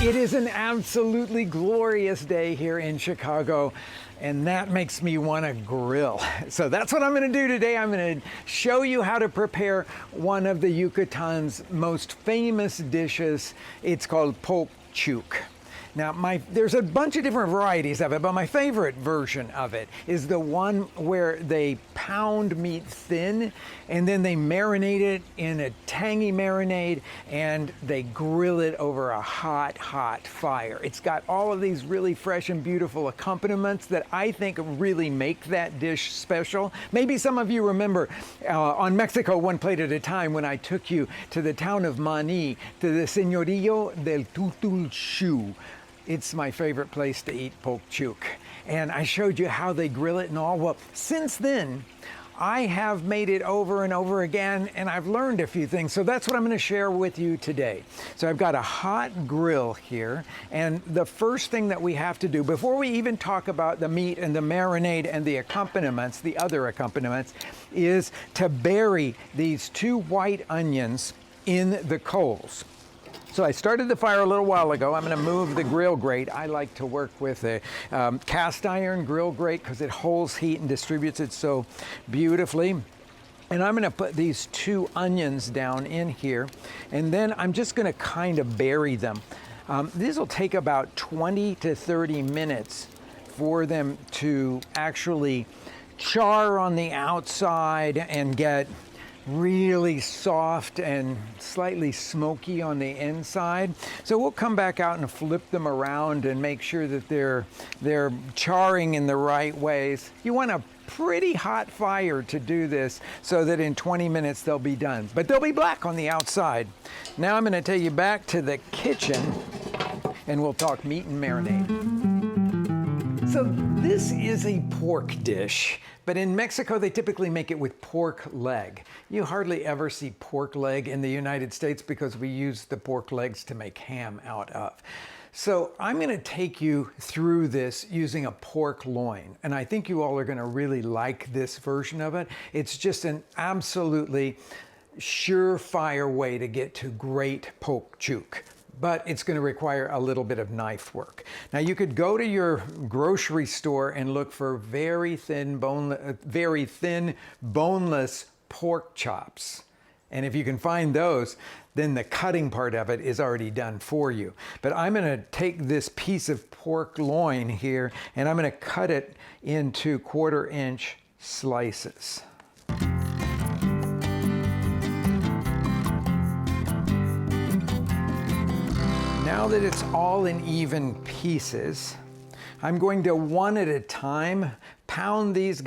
It is an absolutely glorious day here in Chicago, and that makes me want to grill. So that's what I'm going to do today. I'm going to show you how to prepare one of the Yucatan's most famous dishes. It's called Poc Chuc. Now, there's a bunch of different varieties of it, but my favorite version of it is the one where they pound meat thin and then they marinate it in a tangy marinade and they grill it over a hot, hot fire. It's got all of these really fresh and beautiful accompaniments that I think really make that dish special. Maybe some of you remember on Mexico One Plate at a Time when I took you to the town of Mani, to the Señorío del Tutulxu. It's my favorite place to eat Poc Chuc. And I showed you how they grill it and all. Well, since then, I have made it over and over again, and I've learned a few things. So that's what I'm going to share with you today. So I've got a hot grill here, and the first thing that we have to do, before we even talk about the meat and the marinade and the accompaniments, the other accompaniments, is to bury these 2 white onions in the coals. So I started the fire a little while ago. I'm going to move the grill grate. I like to work with a cast iron grill grate because it holds heat and distributes it so beautifully. And I'm going to put these 2 onions down in here, and then I'm just going to kind of bury them. These will take about 20 to 30 minutes for them to actually char on the outside and get really soft and slightly smoky on the inside. So we'll come back out and flip them around and make sure that they're charring in the right ways. You want a pretty hot fire to do this so that in 20 minutes they'll be done. But they'll be black on the outside. Now I'm going to take you back to the kitchen and we'll talk meat and marinade. So this is a pork dish, but in Mexico they typically make it with pork leg. You hardly ever see pork leg in the United States because we use the pork legs to make ham out of. So I'm going to take you through this using a pork loin, and I think you all are going to really like this version of it. It's just an absolutely surefire way to get to great Poc Chuc, but it's going to require a little bit of knife work. Now you could go to your grocery store and look for very thin boneless pork chops. And if you can find those, then the cutting part of it is already done for you. But I'm going to take this piece of pork loin here and I'm going to cut it into 1/4 inch slices. Now that it's all in even pieces, I'm going to one at a time pound these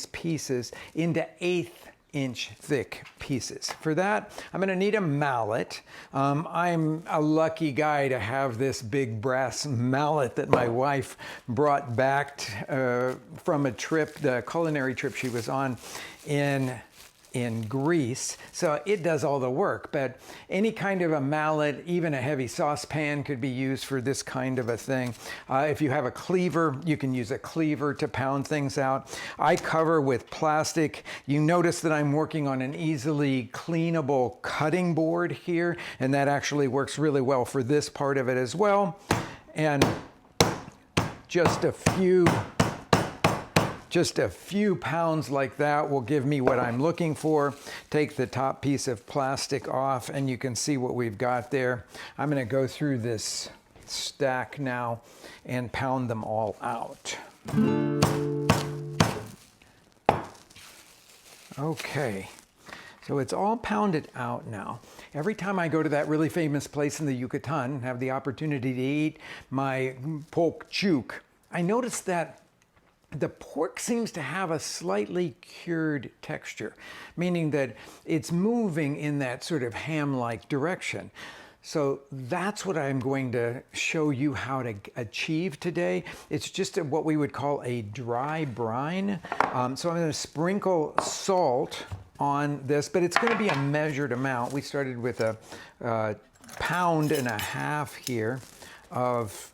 pieces into 1/8 inch thick pieces. For that, I'm going to need a mallet. I'm a lucky guy to have this big brass mallet that my wife brought back from a trip, the culinary trip she was on in Greece, so it does all the work. But any kind of a mallet, even a heavy saucepan could be used for this kind of a thing. If you have a cleaver, you can use a cleaver to pound things out. I cover with plastic. You notice that I'm working on an easily cleanable cutting board here, and that actually works really well for this part of it as well. And just a few pounds like that will give me what I'm looking for. Take the top piece of plastic off and you can see what we've got there. I'm going to go through this stack now and pound them all out. Okay, so it's all pounded out now. Every time I go to that really famous place in the Yucatan and have the opportunity to eat my Poc Chuc, I notice that the pork seems to have a slightly cured texture, meaning that it's moving in that sort of ham-like direction. So that's what I'm going to show you how to achieve today. It's just what we would call a dry brine. So I'm going to sprinkle salt on this, but it's going to be a measured amount. We started with a 1.5 pounds here of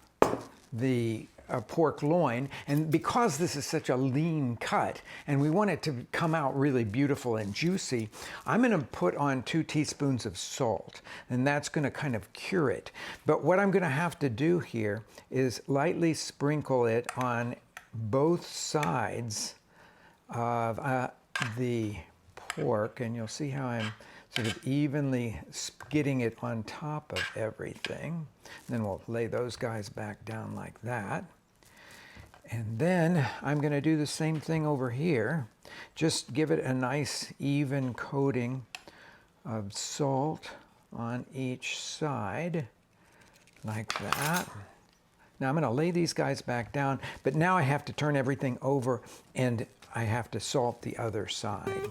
the pork loin, and because this is such a lean cut and we want it to come out really beautiful and juicy, I'm going to put on 2 teaspoons of salt, and that's going to kind of cure it. But what I'm going to have to do here is lightly sprinkle it on both sides of the pork, and you'll see how I'm sort of evenly getting it on top of everything. Then we'll lay those guys back down like that. And then I'm going to do the same thing over here. Just give it a nice even coating of salt on each side, like that. Now I'm going to lay these guys back down, but now I have to turn everything over and I have to salt the other side.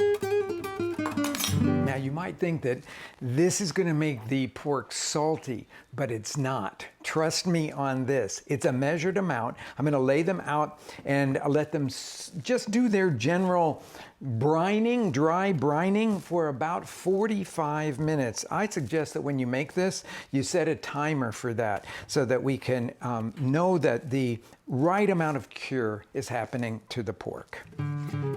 Now you might think that this is going to make the pork salty, but it's not. Trust me on this. It's a measured amount. I'm going to lay them out and let them just do their general brining, dry brining for about 45 minutes. I suggest that when you make this, you set a timer for that so that we can know that the right amount of cure is happening to the pork.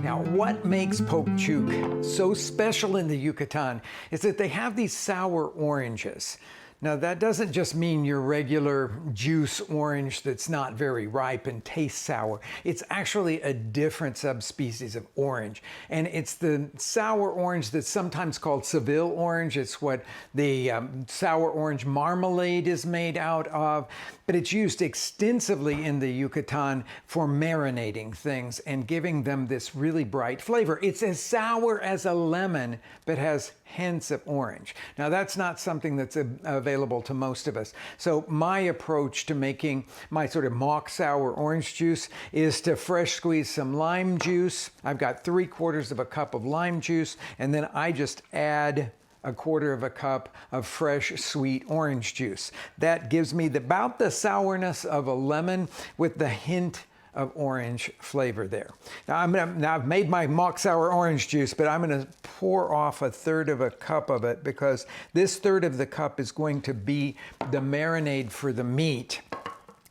Now, what makes Poc Chuc so special in the Yucatan is that they have these sour oranges. Now, that doesn't just mean your regular juice orange that's not very ripe and tastes sour. It's actually a different subspecies of orange. And it's the sour orange that's sometimes called Seville orange. It's what the sour orange marmalade is made out of. But it's used extensively in the Yucatan for marinating things and giving them this really bright flavor. It's as sour as a lemon, but has hints of orange. Now, that's not something that's available to most of us. So my approach to making my sort of mock sour orange juice is to fresh squeeze some lime juice. I've got 3/4 of a cup of lime juice, and then I just add 1/4 cup of fresh sweet orange juice. That gives me about the sourness of a lemon with the hint of orange flavor there. Now I've made my mock sour orange juice, but I'm gonna pour off 1/3 cup of it because this 1/3 of the cup is going to be the marinade for the meat.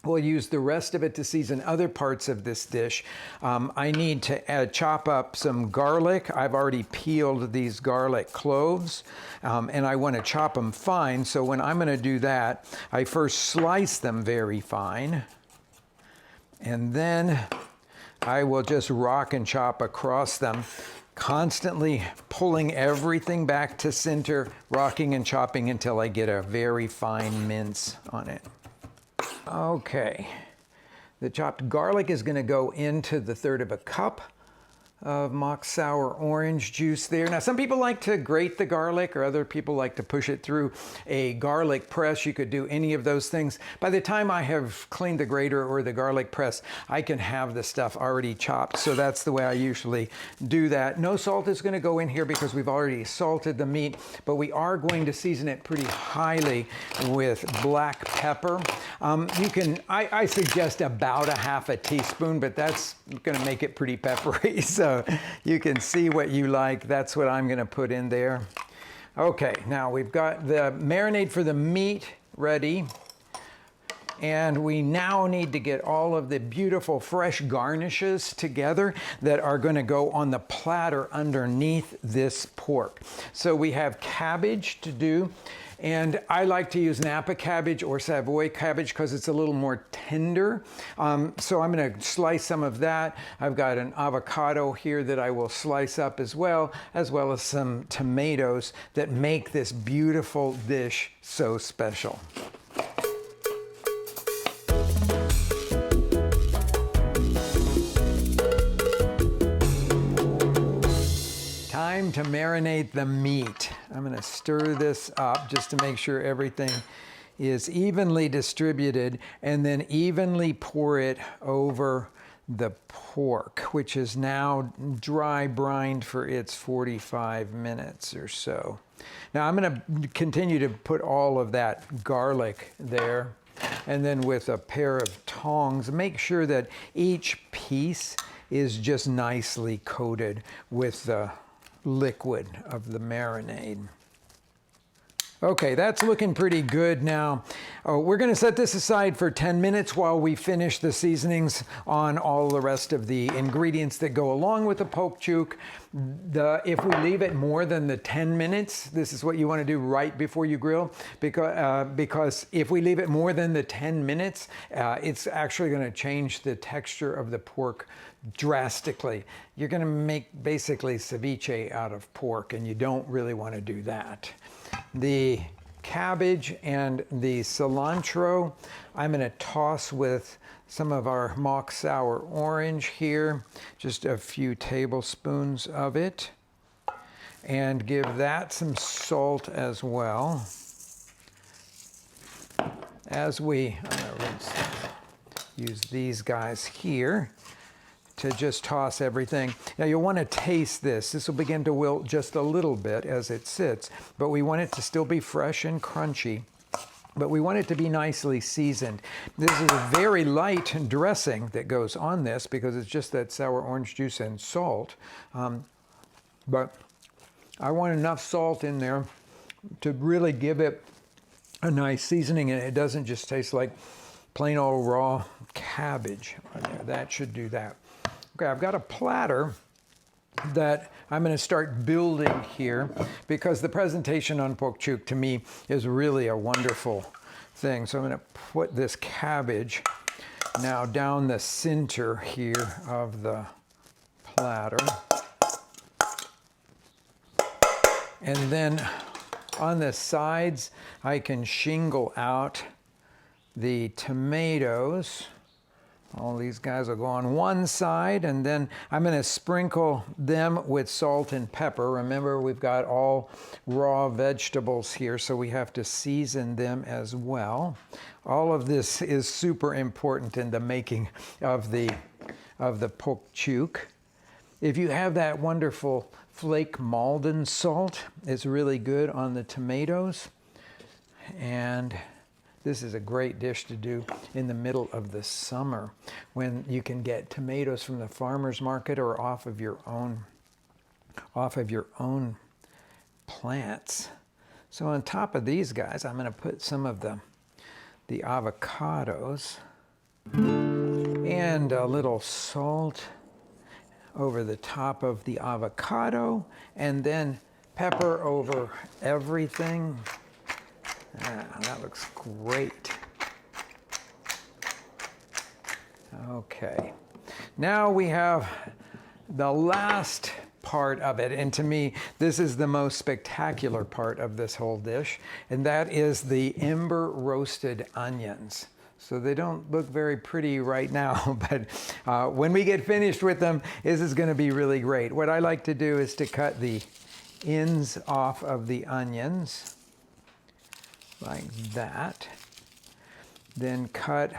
We'll use the rest of it to season other parts of this dish. I need to chop up some garlic. I've already peeled these garlic cloves, and I want to chop them fine. So when I'm going to do that, I first slice them very fine, and then I will just rock and chop across them, constantly pulling everything back to center, rocking and chopping until I get a very fine mince on it. Okay, the chopped garlic is going to go into the 1/3 cup of mock sour orange juice there. Now, some people like to grate the garlic, or other people like to push it through a garlic press. You could do any of those things. By the time I have cleaned the grater or the garlic press, I can have the stuff already chopped. So that's the way I usually do that. No salt is going to go in here because we've already salted the meat, but we are going to season it pretty highly with black pepper. I suggest about 1/2 teaspoon, but that's going to make it pretty peppery. So you can see what you like. That's what I'm going to put in there. Okay, now we've got the marinade for the meat ready. And we now need to get all of the beautiful fresh garnishes together that are going to go on the platter underneath this pork. So we have cabbage to do. And I like to use Napa cabbage or Savoy cabbage because it's a little more tender. So I'm going to slice some of that. I've got an avocado here that I will slice up as well as some tomatoes that make this beautiful dish so special. Time to marinate the meat. I'm going to stir this up just to make sure everything is evenly distributed, and then evenly pour it over the pork, which is now dry brined for its 45 minutes or so. Now I'm going to continue to put all of that garlic there, and then with a pair of tongs, make sure that each piece is just nicely coated with the liquid of the marinade. Okay, that's looking pretty good now. We're going to set this aside for 10 minutes while we finish the seasonings on all the rest of the ingredients that go along with the Poc Chuc. If we leave it more than the 10 minutes, this is what you want to do right before you grill, because if we leave it more than the 10 minutes, it's actually going to change the texture of the pork drastically. You're going to make basically ceviche out of pork, and you don't really want to do that. The cabbage and the cilantro, I'm going to toss with some of our mock sour orange here, just a few tablespoons of it, and give that some salt as well. As I'm going to use these guys here to just toss everything. Now you'll want to taste this. This will begin to wilt just a little bit as it sits, but we want it to still be fresh and crunchy, but we want it to be nicely seasoned. This is a very light dressing that goes on this because it's just that sour orange juice and salt, but I want enough salt in there to really give it a nice seasoning, and it doesn't just taste like plain old raw cabbage on there. That should do that. Okay, I've got a platter that I'm going to start building here because the presentation on Poc Chuc to me is really a wonderful thing. So I'm going to put this cabbage now down the center here of the platter. And then on the sides, I can shingle out the tomatoes. All these guys will go on one side, and then I'm going to sprinkle them with salt and pepper. Remember, we've got all raw vegetables here, so we have to season them as well. All of this is super important in the making of the Poc Chuc. If you have that wonderful flake Maldon salt, it's really good on the tomatoes. And this is a great dish to do in the middle of the summer when you can get tomatoes from the farmer's market or off of your own plants. So on top of these guys, I'm going to put some of the avocados and a little salt over the top of the avocado, and then pepper over everything. That looks great. Okay, now we have the last part of it, and to me this is the most spectacular part of this whole dish, and that is the ember roasted onions. So they don't look very pretty right now, but when we get finished with them, this is going to be really great. What I like to do is to cut the ends off of the onions like that, then cut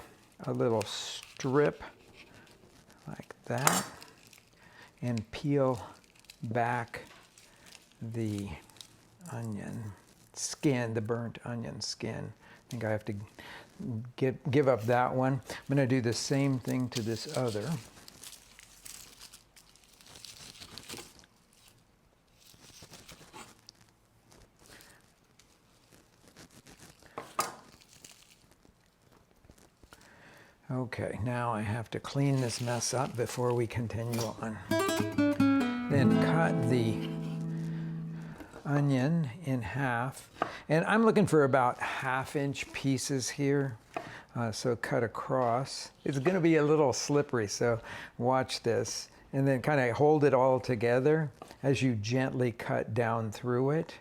a little strip like that, and peel back the onion skin, the burnt onion skin. I think I have to give up that one. I'm going to do the same thing to this other. Okay, now I have to clean this mess up before we continue on. Then cut the onion in half. And I'm looking for about 1/2-inch pieces here. So cut across. It's going to be a little slippery, so watch this. And then kind of hold it all together as you gently cut down through it.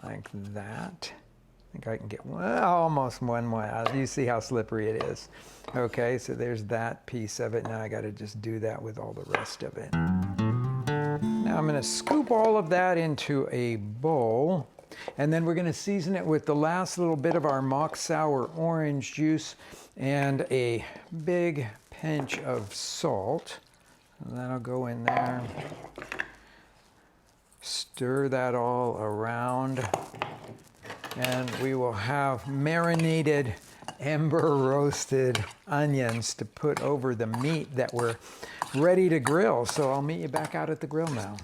Like that. I think I can get almost one way. You see how slippery it is. Okay, so there's that piece of it. Now I got to just do that with all the rest of it. Now I'm going to scoop all of that into a bowl, and then we're going to season it with the last little bit of our mock sour orange juice and a big pinch of salt. And that'll go in there. Stir that all around. And we will have marinated ember roasted onions to put over the meat that we're ready to grill. So I'll meet you back out at the grill now.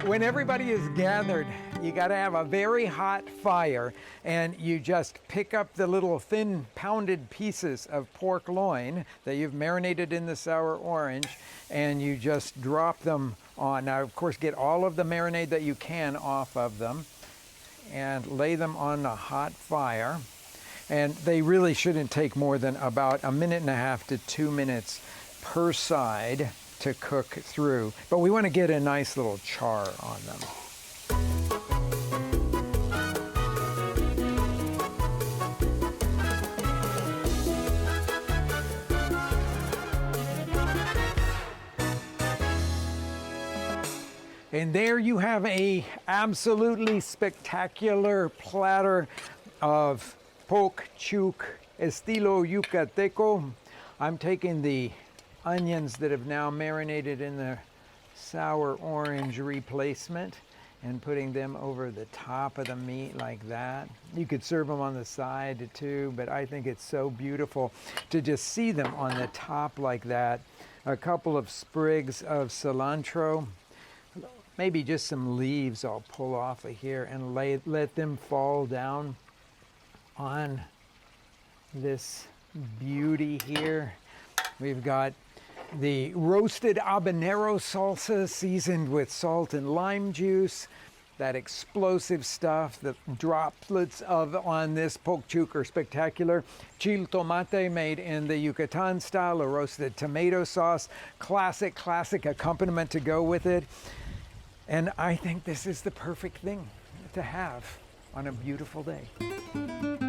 When everybody is gathered, you got to have a very hot fire, and you just pick up the little thin pounded pieces of pork loin that you've marinated in the sour orange, and you just drop them on. Now, of course, get all of the marinade that you can off of them and lay them on a hot fire. And they really shouldn't take more than about 1.5 to 2 minutes per side to cook through, but we want to get a nice little char on them. And there you have a absolutely spectacular platter of Poc Chuc estilo Yucateco. I'm taking the onions that have now marinated in the sour orange replacement and putting them over the top of the meat like that. You could serve them on the side too, but I think it's so beautiful to just see them on the top like that. A couple of sprigs of cilantro, maybe just some leaves I'll pull off of here and let them fall down on this beauty here. We've got the roasted habanero salsa seasoned with salt and lime juice. That explosive stuff, the droplets of on this Poc Chuc are spectacular. Chile tomate made in the Yucatan style, a roasted tomato sauce, classic accompaniment to go with it. And I think this is the perfect thing to have on a beautiful day.